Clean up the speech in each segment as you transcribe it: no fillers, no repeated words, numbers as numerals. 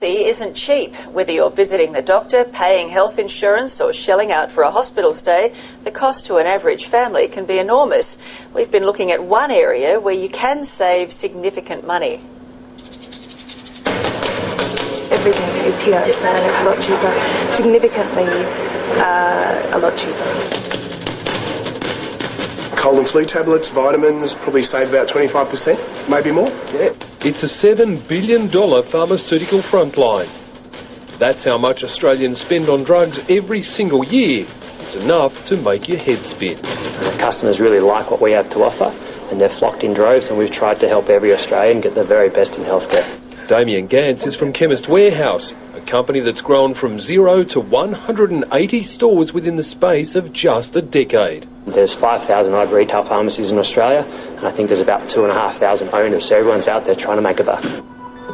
Isn't cheap. Whether you're visiting the doctor, paying health insurance or shelling out for a hospital stay, the cost to an average family can be enormous. We've been looking at one area where you can save significant money. Everything is here, so it's a lot cheaper, significantly a lot cheaper. Cold and flu tablets, vitamins, probably save about 25%, maybe more. Yeah. It's a $7 billion pharmaceutical frontline. That's how much Australians spend on drugs every single year. It's enough to make your head spin. Customers really like what we have to offer, and they're flocked in droves, and we've tried to help every Australian get the very best in healthcare. Damien Gantz is from Chemist Warehouse, a company that's grown from 0 to 180 stores within the space of just a decade. There's 5,000 odd retail pharmacies in Australia, and I think there's about 2,500 owners, so everyone's out there trying to make a buck.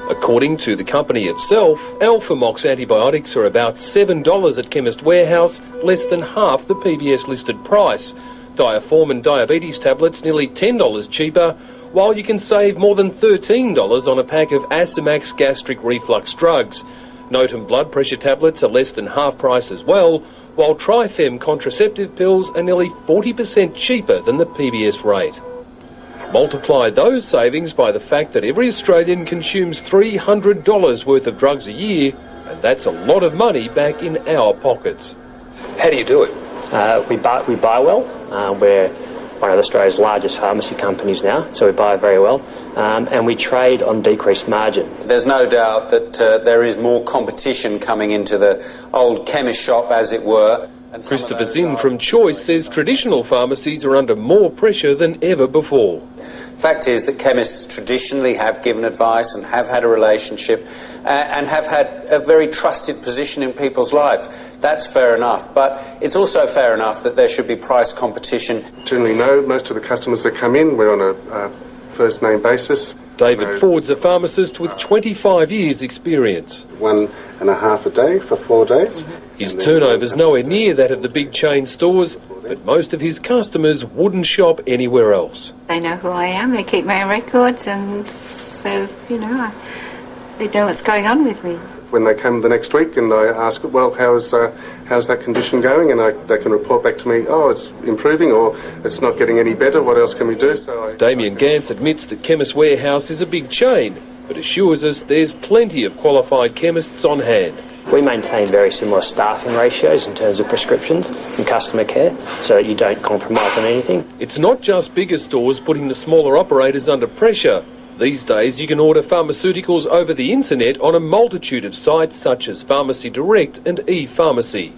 According to the company itself, Alphamox antibiotics are about $7 at Chemist Warehouse, less than half the PBS listed price. Diaform and diabetes tablets nearly $10 cheaper, while you can save more than $13 on a pack of Asamax gastric reflux drugs. Notum blood pressure tablets are less than half price as well, while Trifem contraceptive pills are nearly 40% cheaper than the PBS rate. Multiply those savings by the fact that every Australian consumes $300 worth of drugs a year, and that's a lot of money back in our pockets. How do you do it? We buy well. We're one of Australia's largest pharmacy companies now, so we buy very well, and we trade on decreased margin. There's no doubt that there is more competition coming into the old chemist shop, as it were. And Christopher Zinn from Choice says traditional pharmacies are under more pressure than ever before. Fact is that chemists traditionally have given advice and have had a relationship and have had a very trusted position in people's life. That's fair enough, but it's also fair enough that there should be price competition. Generally know most of the customers that come in, we're on a first name basis. David Ford's a pharmacist with 25 years experience. 1.5 a day for 4 days. His turnover's nowhere near that of the big chain stores, but most of his customers wouldn't shop anywhere else. They know who I am, they keep my records, and so, you know, they know what's going on with me. When they come the next week and I ask, well, how's that condition going? And they can report back to me, oh, it's improving or it's not getting any better, what else can we do? Damien Gantz admits that Chemist Warehouse is a big chain, but assures us there's plenty of qualified chemists on hand. We maintain very similar staffing ratios in terms of prescriptions and customer care, so that you don't compromise on anything. It's not just bigger stores putting the smaller operators under pressure. These days, you can order pharmaceuticals over the internet on a multitude of sites such as Pharmacy Direct and ePharmacy.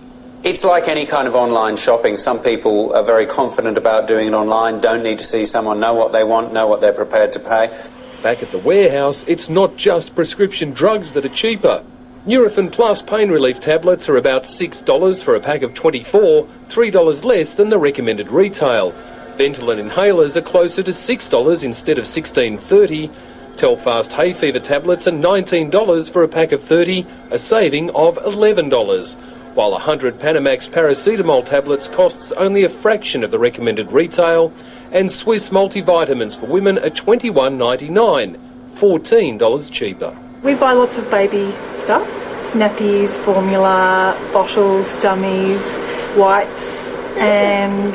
It's like any kind of online shopping. Some people are very confident about doing it online, don't need to see someone, know what they want, know what they're prepared to pay. Back at the warehouse, it's not just prescription drugs that are cheaper. Nurofen Plus pain relief tablets are about $6 for a pack of 24, $3 less than the recommended retail. Ventolin inhalers are closer to $6 instead of $16.30. Telfast hay fever tablets are $19 for a pack of 30, a saving of $11. While 100 Panamax paracetamol tablets costs only a fraction of the recommended retail, and Swiss multivitamins for women are $21.99, $14 cheaper. We buy lots of baby stuff, nappies, formula, bottles, dummies, wipes, and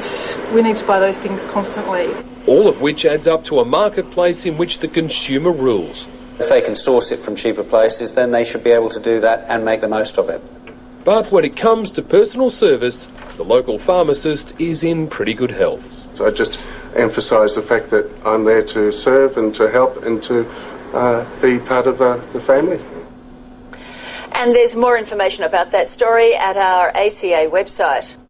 we need to buy those things constantly. All of which adds up to a marketplace in which the consumer rules. If they can source it from cheaper places, then they should be able to do that and make the most of it. But when it comes to personal service, the local pharmacist is in pretty good health. So I just emphasise the fact that I'm there to serve and to help and to be part of the family. And there's more information about that story at our ACA website.